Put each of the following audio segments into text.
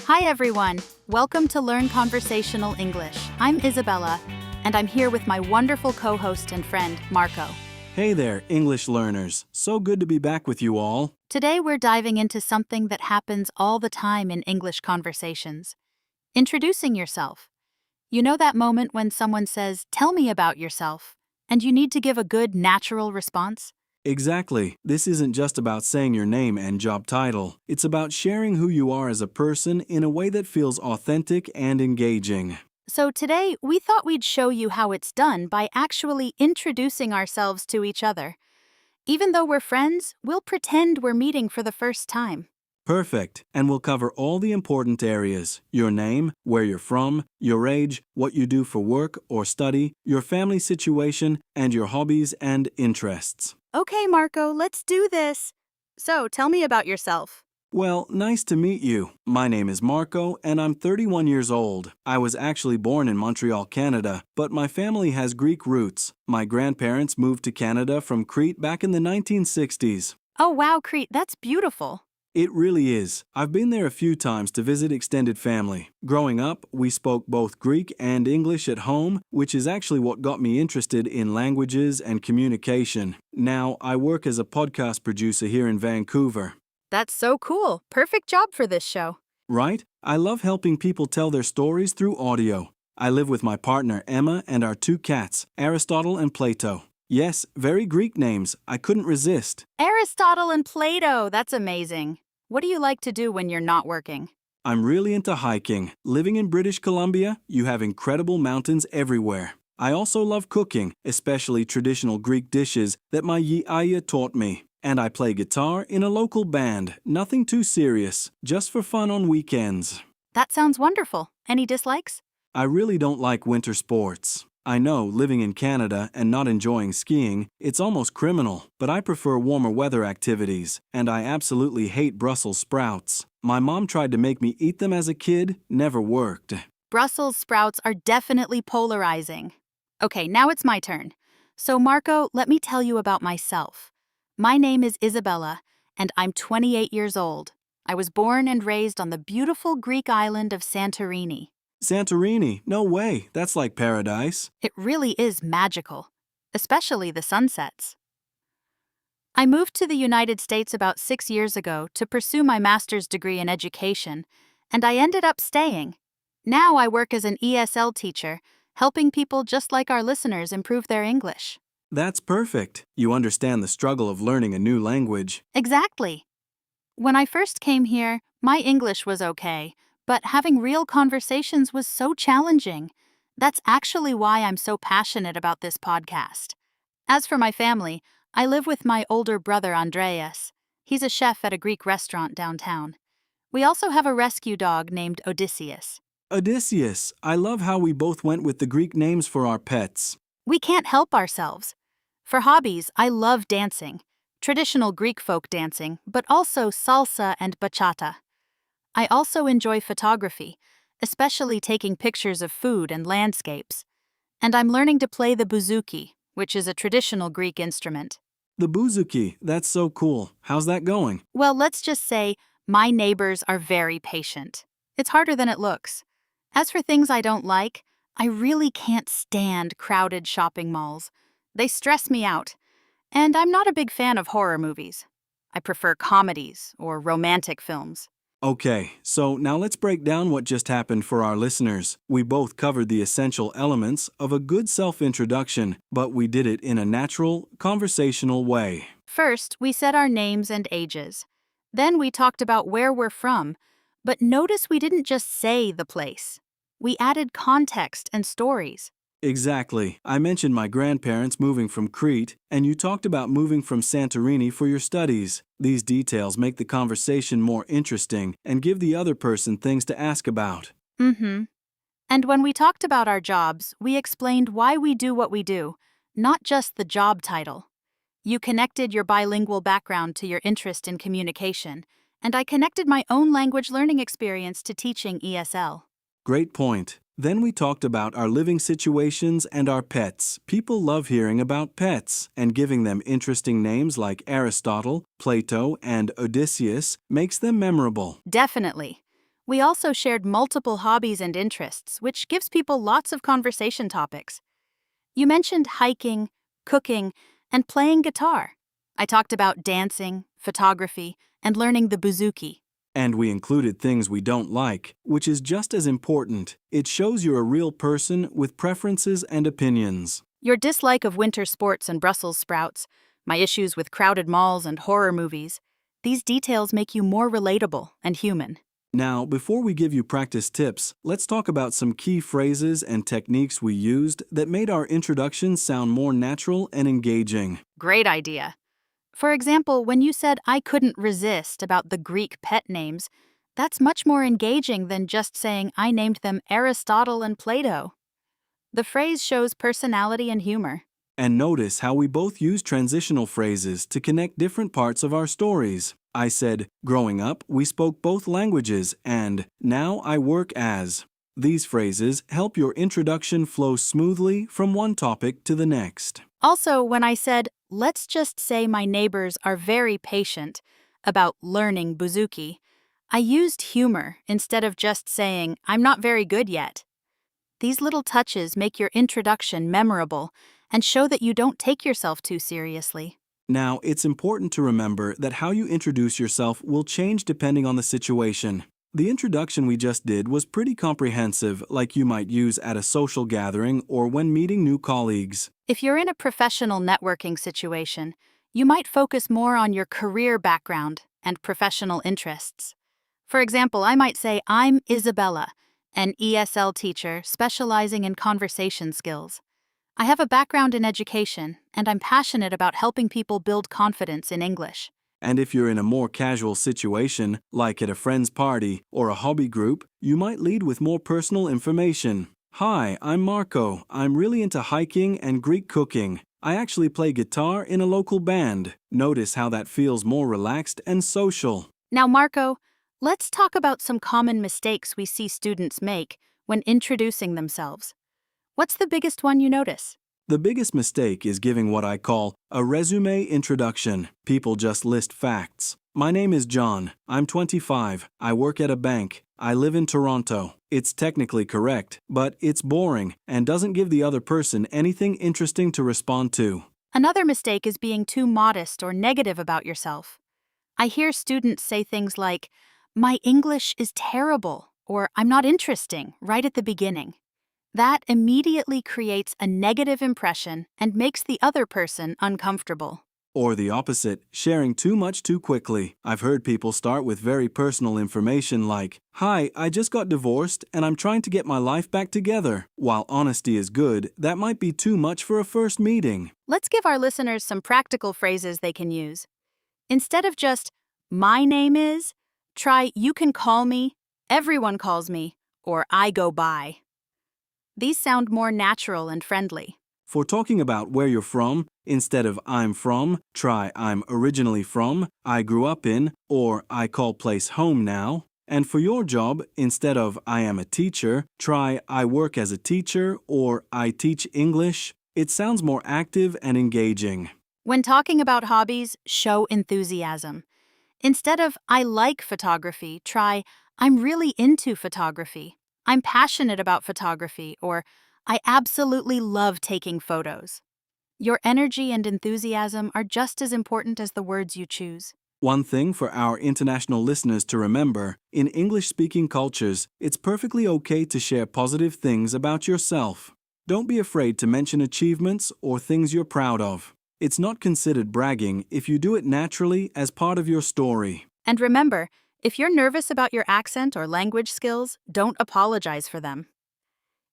Hi everyone, welcome to Learn Conversational English. I'm Isabella, and I'm here with my wonderful co-host and friend, Marco. Hey there, English learners. So good to be back with you all. Today we're diving into something that happens all the time in English conversations. Introducing yourself. You know that moment when someone says, "Tell me about yourself," and you need to give a good, natural response? Exactly. This isn't just about saying your name and job title. It's about sharing who you are as a person in a way that feels authentic and engaging. So today, we thought we'd show you how it's done by actually introducing ourselves to each other. Even though we're friends, we'll pretend we're meeting for the first time. Perfect. And we'll cover all the important areas: your name, where you're from, your age, what you do for work or study, your family situation, and your hobbies and interests. Okay, Marco, let's do this. So, tell me about yourself. Well, nice to meet you. My name is Marco, and I'm 31 years old. I was actually born in Montreal, Canada, but my family has Greek roots. My grandparents moved to Canada from Crete back in the 1960s. Oh, wow, Crete, that's beautiful. It really is. I've been there a few times to visit extended family. Growing up, we spoke both Greek and English at home, which is actually what got me interested in languages and communication. Now, I work as a podcast producer here in Vancouver. That's so cool. Perfect job for this show. Right? I love helping people tell their stories through audio. I live with my partner Emma and our two cats, Aristotle and Plato. Yes, very Greek names. I couldn't resist. Aristotle and Plato, that's amazing. What do you like to do when you're not working? I'm really into hiking. Living in British Columbia, you have incredible mountains everywhere. I also love cooking, especially traditional Greek dishes that my yiaya taught me. And I play guitar in a local band. Nothing too serious, just for fun on weekends. That sounds wonderful. Any dislikes? I really don't like winter sports. I know, living in Canada and not enjoying skiing, it's almost criminal, but I prefer warmer weather activities, and I absolutely hate Brussels sprouts. My mom tried to make me eat them as a kid, never worked. Brussels sprouts are definitely polarizing. Okay, now it's my turn. So, Marco, let me tell you about myself. My name is Isabella, and I'm 28 years old. I was born and raised on the beautiful Greek island of Santorini. Santorini? No way, that's like paradise. It really is magical, especially the sunsets. I moved to the United States about 6 years ago to pursue my master's degree in education, and I ended up staying. Now I work as an ESL teacher, helping people just like our listeners improve their English. That's perfect. You understand the struggle of learning a new language. Exactly. When I first came here, my English was okay, but having real conversations was so challenging. That's actually why I'm so passionate about this podcast. As for my family, I live with my older brother Andreas. He's a chef at a Greek restaurant downtown. We also have a rescue dog named Odysseus. Odysseus, I love how we both went with the Greek names for our pets. We can't help ourselves. For hobbies, I love dancing, traditional Greek folk dancing, but also salsa and bachata. I also enjoy photography, especially taking pictures of food and landscapes. And I'm learning to play the bouzouki, which is a traditional Greek instrument. The bouzouki, that's so cool. How's that going? Well, let's just say my neighbors are very patient. It's harder than it looks. As for things I don't like, I really can't stand crowded shopping malls. They stress me out. And I'm not a big fan of horror movies. I prefer comedies or romantic films. Okay, so now let's break down what just happened for our listeners. We both covered the essential elements of a good self-introduction, but we did it in a natural, conversational way. First, we said our names and ages. Then we talked about where we're from, but notice we didn't just say the place. We added context and stories. Exactly. I mentioned my grandparents moving from Crete, and you talked about moving from Santorini for your studies. These details make the conversation more interesting and give the other person things to ask about. And when we talked about our jobs, we explained why we do what we do, not just the job title. You connected your bilingual background to your interest in communication, and I connected my own language learning experience to teaching ESL. Great point. Then we talked about our living situations and our pets. People love hearing about pets, and giving them interesting names like Aristotle, Plato, and Odysseus makes them memorable. Definitely. We also shared multiple hobbies and interests, which gives people lots of conversation topics. You mentioned hiking, cooking, and playing guitar. I talked about dancing, photography, and learning the bouzouki. And we included things we don't like, which is just as important. It shows you're a real person with preferences and opinions. Your dislike of winter sports and Brussels sprouts, my issues with crowded malls and horror movies, these details make you more relatable and human. Now, before we give you practice tips, let's talk about some key phrases and techniques we used that made our introduction sound more natural and engaging. Great idea. For example, when you said I couldn't resist about the Greek pet names, that's much more engaging than just saying I named them Aristotle and Plato. The phrase shows personality and humor. And notice how we both use transitional phrases to connect different parts of our stories. I said, growing up, we spoke both languages, and now I work as. These phrases help your introduction flow smoothly from one topic to the next. Also, when I said, let's just say my neighbors are very patient about learning bouzouki, I used humor instead of just saying, I'm not very good yet. These little touches make your introduction memorable and show that you don't take yourself too seriously. Now, it's important to remember that how you introduce yourself will change depending on the situation. The introduction we just did was pretty comprehensive, like you might use at a social gathering or when meeting new colleagues. If you're in a professional networking situation, you might focus more on your career background and professional interests. For example, I might say, I'm Isabella, an ESL teacher specializing in conversation skills. I have a background in education, and I'm passionate about helping people build confidence in English. And if you're in a more casual situation, like at a friend's party or a hobby group, you might lead with more personal information. Hi, I'm Marco. I'm really into hiking and Greek cooking. I actually play guitar in a local band. Notice how that feels more relaxed and social. Now, Marco, let's talk about some common mistakes we see students make when introducing themselves. What's the biggest one you notice? The biggest mistake is giving what I call a resume introduction. People just list facts. My name is John. I'm 25. I work at a bank. I live in Toronto. It's technically correct, but it's boring and doesn't give the other person anything interesting to respond to. Another mistake is being too modest or negative about yourself. I hear students say things like, my English is terrible, or I'm not interesting, right at the beginning. That immediately creates a negative impression and makes the other person uncomfortable. Or the opposite, sharing too much too quickly. I've heard people start with very personal information like, hi, I just got divorced and I'm trying to get my life back together. While honesty is good, that might be too much for a first meeting. Let's give our listeners some practical phrases they can use. Instead of just, my name is, try you can call me, everyone calls me, or I go by. These sound more natural and friendly. For talking about where you're from, instead of I'm from, try I'm originally from, I grew up in, or I call place home now. And for your job, instead of I am a teacher, try I work as a teacher or I teach English. It sounds more active and engaging. When talking about hobbies, show enthusiasm. Instead of I like photography, try I'm really into photography. I'm passionate about photography, or I absolutely love taking photos. Your energy and enthusiasm are just as important as the words you choose. One thing for our international listeners to remember, in English-speaking cultures, it's perfectly okay to share positive things about yourself. Don't be afraid to mention achievements or things you're proud of. It's not considered bragging if you do it naturally as part of your story. And remember, if you're nervous about your accent or language skills, don't apologize for them.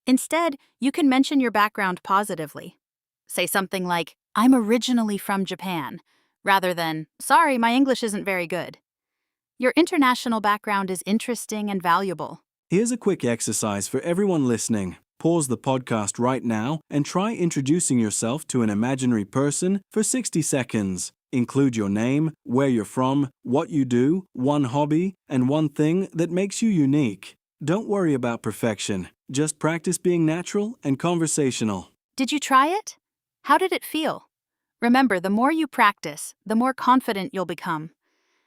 Instead, you can mention your background positively. Say something like, I'm originally from Japan, rather than, sorry, my English isn't very good. Your international background is interesting and valuable. Here's a quick exercise for everyone listening. Pause the podcast right now and try introducing yourself to an imaginary person for 60 seconds. Include your name, where you're from, what you do, one hobby, and one thing that makes you unique. Don't worry about perfection. Just practice being natural and conversational. Did you try it? How did it feel? Remember, the more you practice, the more confident you'll become.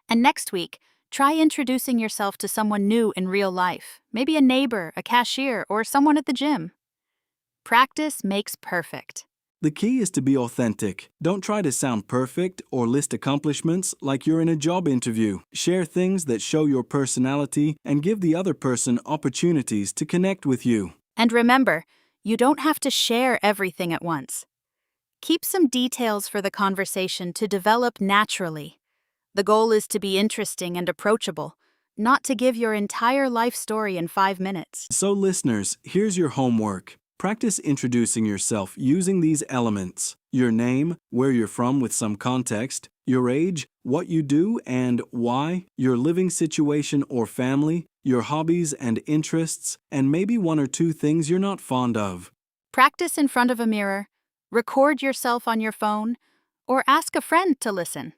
And next week, Try introducing yourself to someone new in real life, maybe a neighbor, a cashier, or someone at the gym. Practice makes perfect. The key is to be authentic. Don't try to sound perfect or list accomplishments like you're in a job interview. Share things that show your personality and give the other person opportunities to connect with you. And remember, you don't have to share everything at once. Keep some details for the conversation to develop naturally. The goal is to be interesting and approachable, not to give your entire life story in 5 minutes. So listeners, here's your homework. Practice introducing yourself using these elements: your name, where you're from with some context, your age, what you do and why, your living situation or family, your hobbies and interests, and maybe 1 or 2 things you're not fond of. Practice in front of a mirror, record yourself on your phone, or ask a friend to listen.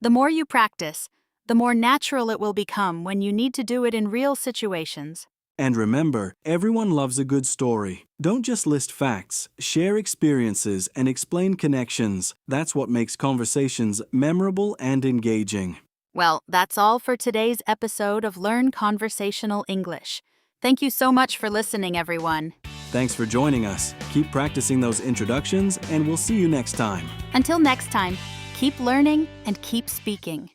The more you practice, the more natural it will become when you need to do it in real situations. And remember, everyone loves a good story. Don't just list facts, share experiences and explain connections. That's what makes conversations memorable and engaging. Well, that's all for today's episode of Learn Conversational English. Thank you so much for listening, everyone. Thanks for joining us. Keep practicing those introductions and we'll see you next time. Until next time, keep learning and keep speaking.